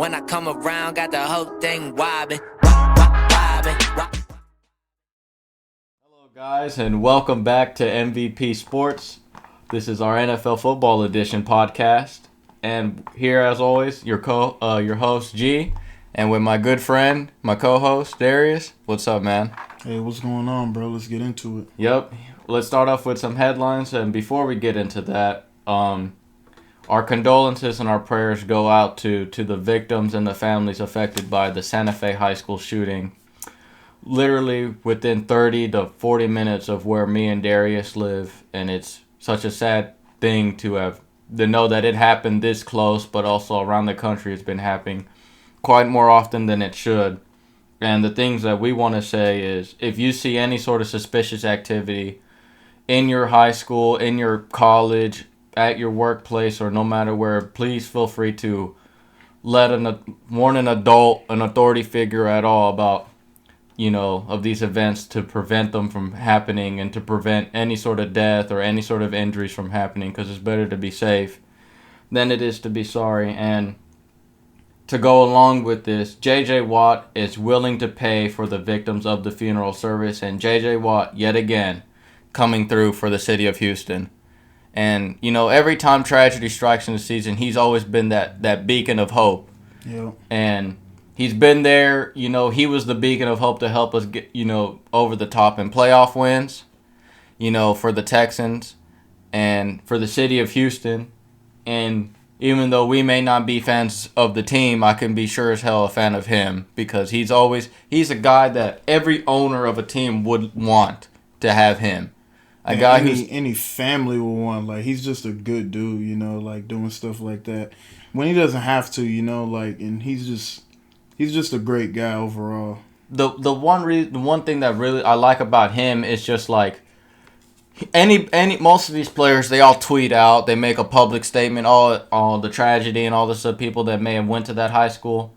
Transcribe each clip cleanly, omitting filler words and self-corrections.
When I come around, got the whole thing wobbing. Hello, guys, and welcome back to MVP Sports. This is our NFL Football Edition podcast, and here, as always, your host G, and with my good friend, my co-host Darius. What's up, man? Hey, what's going on, bro? Let's get into it. Yep. Let's start off with some headlines, and before we get into that, our condolences and our prayers go out to the victims and the families affected by the Santa Fe High School shooting. Literally within 30 to 40 minutes of where me and Darius live, and it's such a sad thing to know that it happened this close, but also around the country it's been happening quite more often than it should. And the things that we want to say is, if you see any sort of suspicious activity in your high school, in your college, at your workplace, or no matter where, please feel free to warn an adult, an authority figure at all about, of these events, to prevent them from happening and to prevent any sort of death or any sort of injuries from happening, because it's better to be safe than it is to be sorry. And to go along with this, J.J. Watt is willing to pay for the victims of the funeral service, and J.J. Watt, yet again, coming through for the city of Houston. And, every time tragedy strikes in the season, he's always been that beacon of hope. Yeah. And he's been there. He was the beacon of hope to help us get, over the top in playoff wins, for the Texans and for the city of Houston. And even though we may not be fans of the team, I can be sure as hell a fan of him, because he's a guy that every owner of a team would want to have him. A guy any family will want. Like, he's just a good dude, like doing stuff like that when he doesn't have to, and he's just a great guy overall. The one thing that really I like about him is just like most of these players, they all tweet out, they make a public statement, all the tragedy and all the stuff, people that may have went to that high school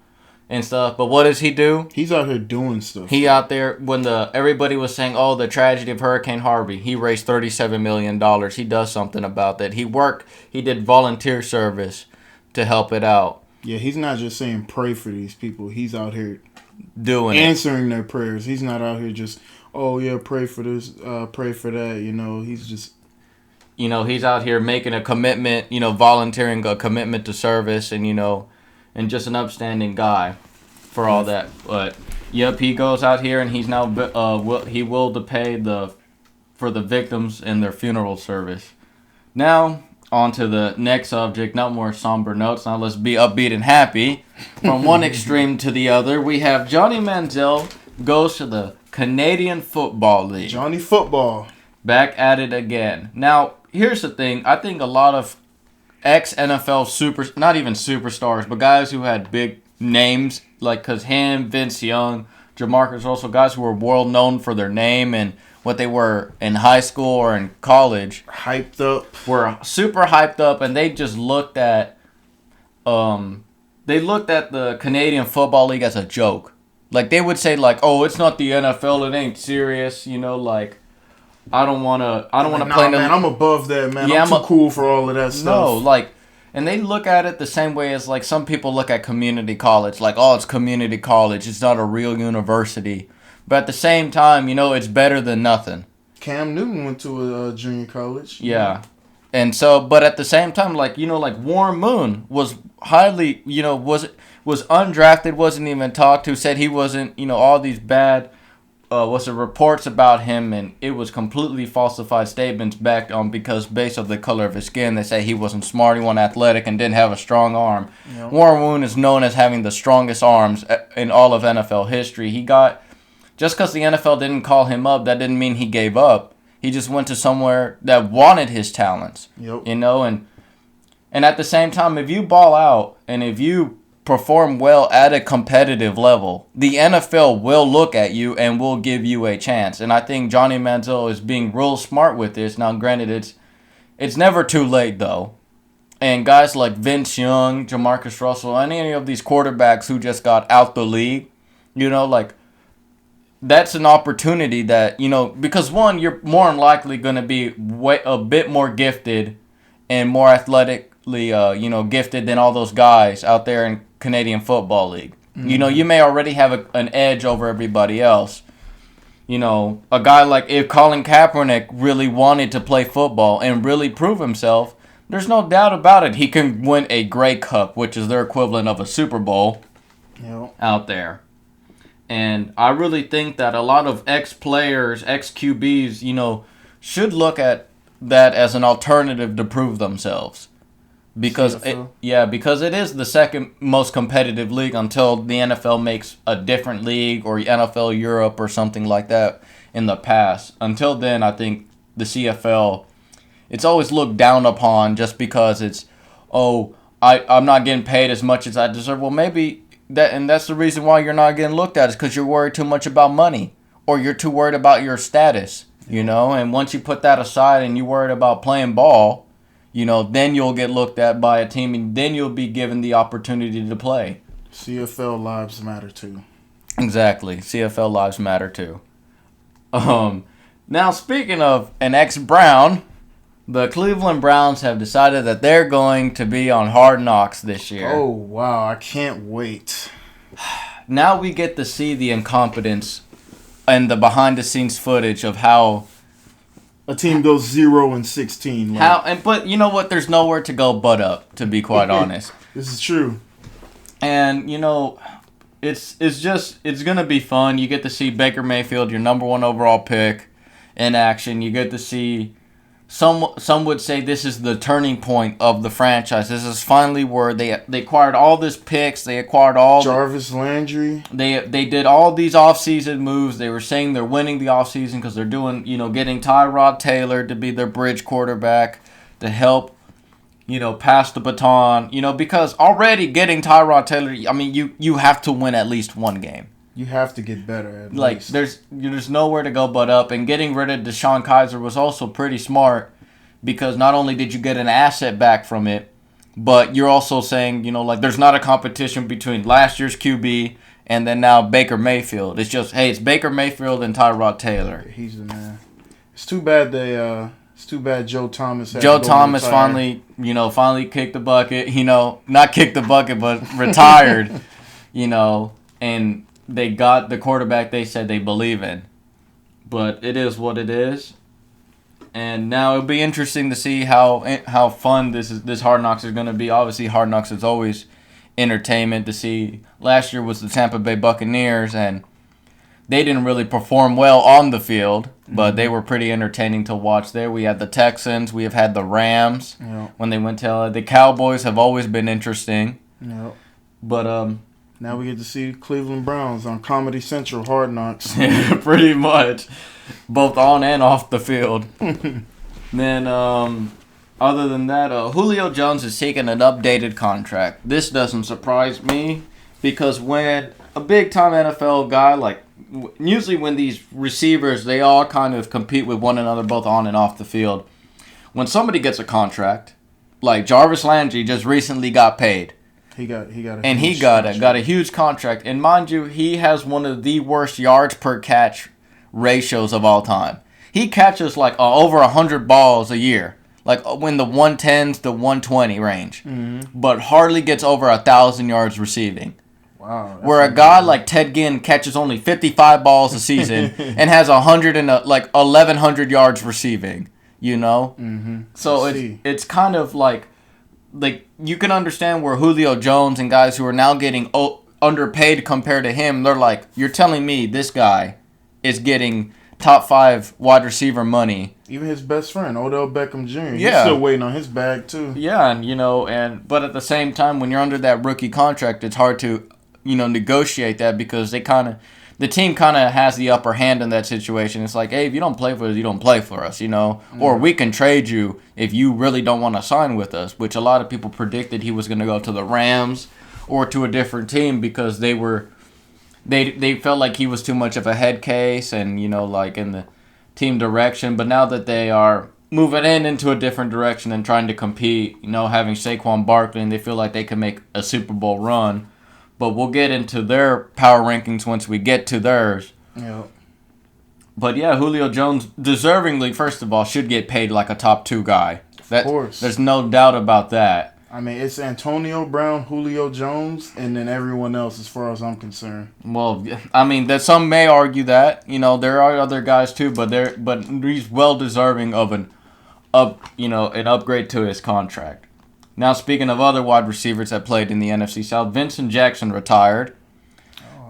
and stuff. But what does he do? He's out here doing stuff. He out there when everybody was saying, the tragedy of Hurricane Harvey, he raised $37 million. He does something about that. He did volunteer service to help it out. Yeah, he's not just saying pray for these people. He's out here answering their prayers. He's not out here just, pray for this, pray for that. He's just, he's out here making a commitment, volunteering a commitment to service, and just an upstanding guy for all that. But yep, he goes out here and he's now he will to pay for the victims and their funeral service. Now on to the next subject. No more somber notes. Now let's be upbeat and happy. From one extreme to the other, we have Johnny Manziel goes to the Canadian Football League. Johnny Football back at it again. Now here's the thing. I think a lot of ex-NFL not even superstars, but guys who had big names, because him, Vince Young, Jamarcus Russell, guys who were world known for their name and what they were in high school or in college, were super hyped up, and they just looked at the Canadian Football League as a joke. Like, they would say, it's not the NFL, it ain't serious, I don't want to play. Man, I'm above that, man. Yeah, I'm too cool for all of that stuff. No, and they look at it the same way as, some people look at community college. It's community college. It's not a real university. But at the same time, it's better than nothing. Cam Newton went to a junior college. Yeah. And so, but at the same time, Warren Moon was highly, was undrafted, wasn't even talked to, said he wasn't, all these bad reports about him, and it was completely falsified statements backed on because based on the color of his skin. They say he wasn't smart, he wasn't athletic, and didn't have a strong arm. Yep. Warren Moon is known as having the strongest arms in all of NFL history. Just because the NFL didn't call him up, that didn't mean he gave up. He just went to somewhere that wanted his talents. Yep. And at the same time, if you ball out and if you perform well at a competitive level, the NFL will look at you and will give you a chance. And I think Johnny Manziel is being real smart with this. Now, granted, it's never too late, though. And guys like Vince Young, Jamarcus Russell, any of these quarterbacks who just got out the league, that's an opportunity that, because one, you're more than likely going to be a bit more gifted and more athletically, gifted than all those guys out there in Canadian Football League. You know, you may already have an edge over everybody else. You know, a guy like if Colin Kaepernick really wanted to play football and really prove himself, there's no doubt about it. He can win a Grey Cup, which is their equivalent of a Super Bowl out there. And I really think that a lot of ex-players, ex-QBs, you know, should look at that as an alternative to prove themselves. Because because it is the second most competitive league until the NFL makes a different league or NFL Europe or something like that in the past. Until then, I think the CFL, it's always looked down upon just because it's, I'm not getting paid as much as I deserve. Well, maybe that's the reason why you're not getting looked at is because you're worried too much about money or you're too worried about your status, you know. And once you put that aside and you're worried about playing ball, you know, then you'll get looked at by a team, and then you'll be given the opportunity to play. CFL lives matter too. Exactly. CFL lives matter too. Now, speaking of an ex-Brown, the Cleveland Browns have decided that they're going to be on Hard Knocks this year. Oh, wow. I can't wait. Now we get to see the incompetence and the behind-the-scenes footage of how a team goes 0-16. But you know what? There's nowhere to go but up, to be quite honest. This is true. And you know, it's gonna be fun. You get to see Baker Mayfield, your number 1 overall pick, in action. You get to see some would say this is the turning point of the franchise. This is finally where they acquired all this picks. They acquired all Jarvis Landry. They did all these offseason moves. They were saying they're winning the offseason because they're doing, you know, getting Tyrod Taylor to be their bridge quarterback to help, you know, pass the baton. You know, because already getting Tyrod Taylor, I mean, you have to win at least one game. You have to get better at least. There's nowhere to go but up. And getting rid of Deshaun Kaiser was also pretty smart because not only did you get an asset back from it, but you're also saying, you know, like there's not a competition between last year's QB and then now Baker Mayfield. It's just, hey, it's Baker Mayfield and Tyrod Taylor. He's the man. It's too bad Joe Thomas finally kicked the bucket. You know, not kicked the bucket, but retired. You know, and they got the quarterback they said they believe in. But it is what it is. And now it'll be interesting to see how fun this Hard Knocks is going to be. Obviously, Hard Knocks is always entertainment to see. Last year was the Tampa Bay Buccaneers, and they didn't really perform well on the field, but they were pretty entertaining to watch there. We had the Texans. We have had the Rams when they went to LA. The Cowboys have always been interesting. Yep. But now we get to see Cleveland Browns on Comedy Central Hard Knocks. Yeah, pretty much. Both on and off the field. Then, other than that, Julio Jones is taking an updated contract. This doesn't surprise me because when a big-time NFL guy, like, usually when these receivers, they all kind of compete with one another both on and off the field. When somebody gets a contract, like Jarvis Landry just recently got paid. He got a huge contract. And mind you, he has one of the worst yards per catch ratios of all time. He catches like over 100 balls a year, like in the 110s to 120 range, but hardly gets over 1,000 yards receiving. Wow. Where a guy like Ted Ginn catches only 55 balls a season and has 1,100 yards receiving. You know, so it's kind of like you can understand where Julio Jones and guys who are now getting underpaid compared to him, they're like, you're telling me this guy is getting top 5 wide receiver money. Even his best friend, Odell Beckham Jr., he's still waiting on his bag too. Yeah, and but at the same time, when you're under that rookie contract, it's hard to, negotiate that because the team kind of has the upper hand in that situation. It's like, hey, if you don't play for us, you don't play for us, Or we can trade you if you really don't want to sign with us, which a lot of people predicted he was going to go to the Rams or to a different team because they felt like he was too much of a head case and, in the team direction. But now that they are moving into a different direction and trying to compete, having Saquon Barkley, and they feel like they can make a Super Bowl run. But we'll get into their power rankings once we get to theirs. Yeah. But yeah, Julio Jones, deservingly, first of all, should get paid like a top 2 guy. Of course. There's no doubt about that. I mean, it's Antonio Brown, Julio Jones, and then everyone else, as far as I'm concerned. Well, I mean, that some may argue that there are other guys too, but he's well deserving of an upgrade to his contract. Now, speaking of other wide receivers that played in the NFC South, Vincent Jackson retired,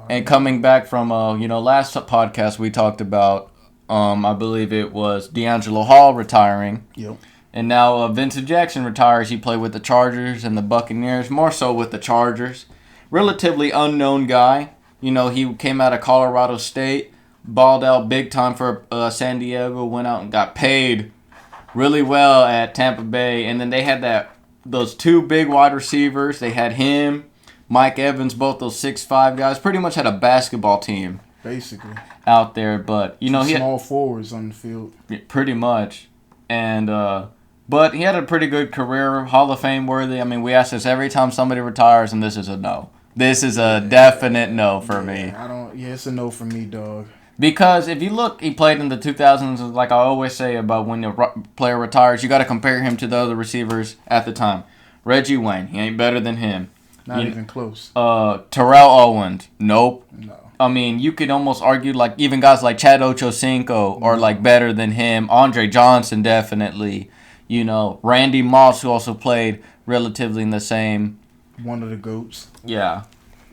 and coming back from last podcast we talked about, I believe it was D'Angelo Hall retiring. Yep. And now Vincent Jackson retires. He played with the Chargers and the Buccaneers, more so with the Chargers. Relatively unknown guy. He came out of Colorado State, balled out big time for San Diego, went out and got paid really well at Tampa Bay. And then they had those two big wide receivers. They had him, Mike Evans, both those 6'5" guys. Pretty much had a basketball team. Basically. Out there. But, he had small forwards on the field. Pretty much. And, but he had a pretty good career, Hall of Fame worthy. I mean, we ask this every time somebody retires, and this is a no. This is a definite no for me. It's a no for me, dog. Because if you look, he played in the 2000s, like I always say about when a player retires, you got to compare him to the other receivers at the time. Reggie Wayne, he ain't better than him. Not even close. Terrell Owens, nope. No. I mean, you could almost argue like even guys like Chad Ochocinco are like better than him. Andre Johnson, definitely. Randy Moss, who also played relatively in the same. One of the GOATs. Yeah.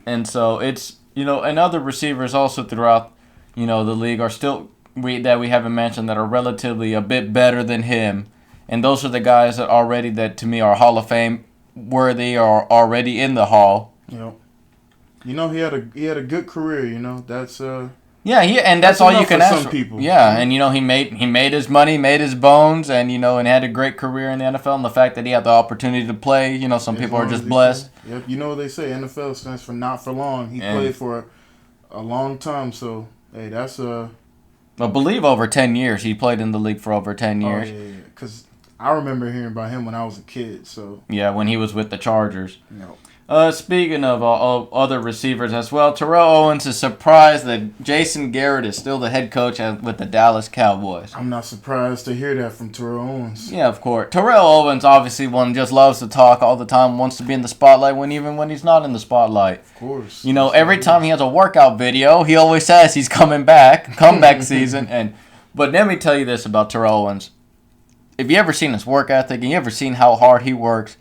And so it's, and other receivers also throughout, the league are still, that we haven't mentioned, that are relatively a bit better than him. And those are the guys that to me are Hall of Fame worthy or already in the Hall. Yep. He had a good career, that's and that's all you can ask. Some people. Yeah, and he made his money, made his bones, and and had a great career in the NFL. And the fact that he had the opportunity to play, some people are just blessed. Yep, what they say, NFL stands for not for long. He played for a long time, so hey, that's I believe over 10 years. He played in the league for over 10 years. Oh, yeah, because I remember hearing about him when I was a kid. So yeah, when he was with the Chargers. No. Speaking of other receivers as well, Terrell Owens is surprised that Jason Garrett is still the head coach with the Dallas Cowboys. I'm not surprised to hear that from Terrell Owens. Yeah, of course. Terrell Owens, obviously, just loves to talk all the time, wants to be in the spotlight even when he's not in the spotlight. Of course. Every time he has a workout video, he always says he's coming back, comeback season. But let me tell you this about Terrell Owens. If you ever seen his work ethic and you ever seen how hard he works,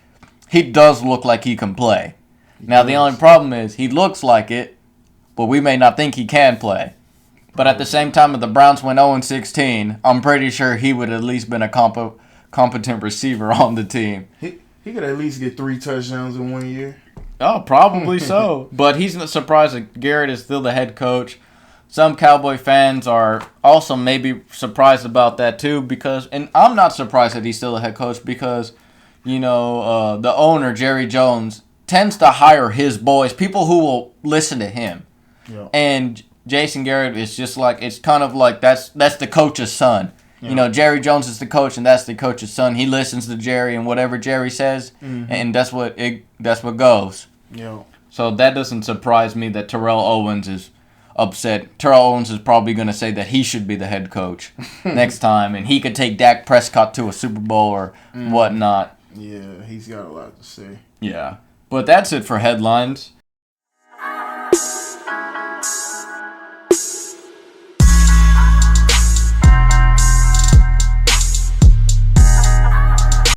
he does look like he can play. Now, the only problem is he looks like it, but we may not think he can play. But at the same time, if the Browns went 0-16, I'm pretty sure he would at least been a competent receiver on the team. He could at least get 3 touchdowns in 1 year. Oh, probably so. But he's not surprised that Garrett is still the head coach. Some Cowboy fans are also maybe surprised about that too, and I'm not surprised that he's still the head coach because, the owner, Jerry Jones, tends to hire his boys, people who will listen to him. Yeah. And Jason Garrett is just like, it's kind of like that's the coach's son. Yeah. Jerry Jones is the coach, and that's the coach's son. He listens to Jerry, and whatever Jerry says, and that's what goes. Yeah. So that doesn't surprise me that Terrell Owens is upset. Terrell Owens is probably going to say that he should be the head coach next time, and he could take Dak Prescott to a Super Bowl or whatnot. Yeah, he's got a lot to say. Yeah. But that's it for headlines.